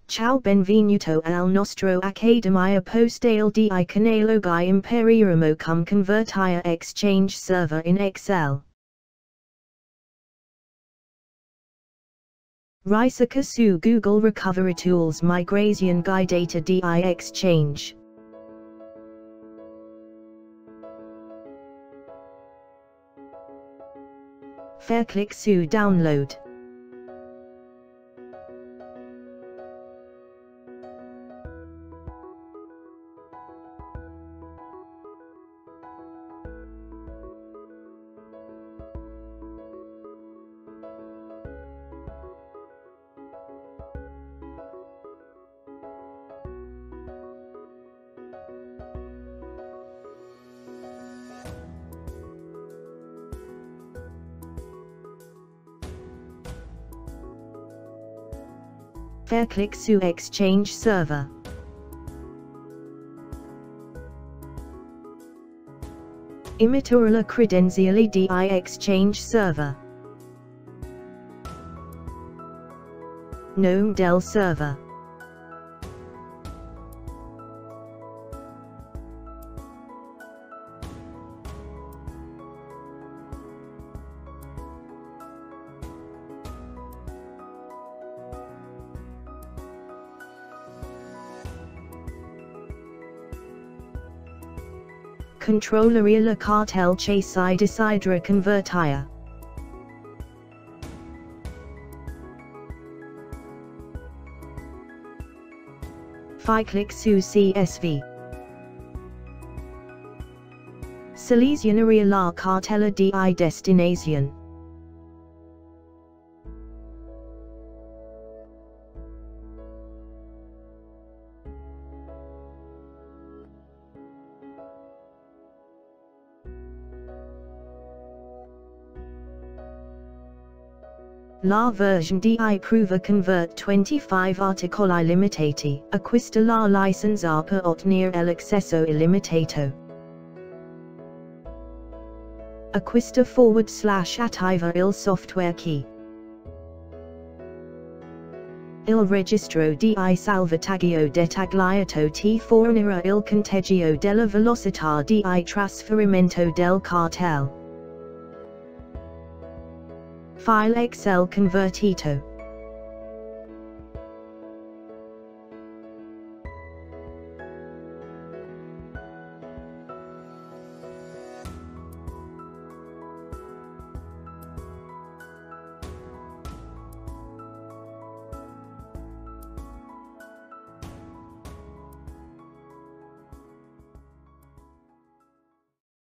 Ciao, benvenuto al nostro accademia postale di canale di impareremo come Convertire Exchange server in Excel. Ricerca su Google Recovery Tools Migration Guide Data di Exchange. Fair click su Download. Fair click su Exchange server. Imitare le credenziali di Exchange server. Nome del server. Controlleria la cartel che si desidera convertire. File click su CSV. Selezionaria la cartella di destinazione. La version di prova convert 25 articoli limitati, acquista la licenza per ottenere l'accesso illimitato. Acquista / attiva il software key. Il registro di salvataggio dettagliato ti fornirà il conteggio della velocità di trasferimento del cartel. File Excel convertito.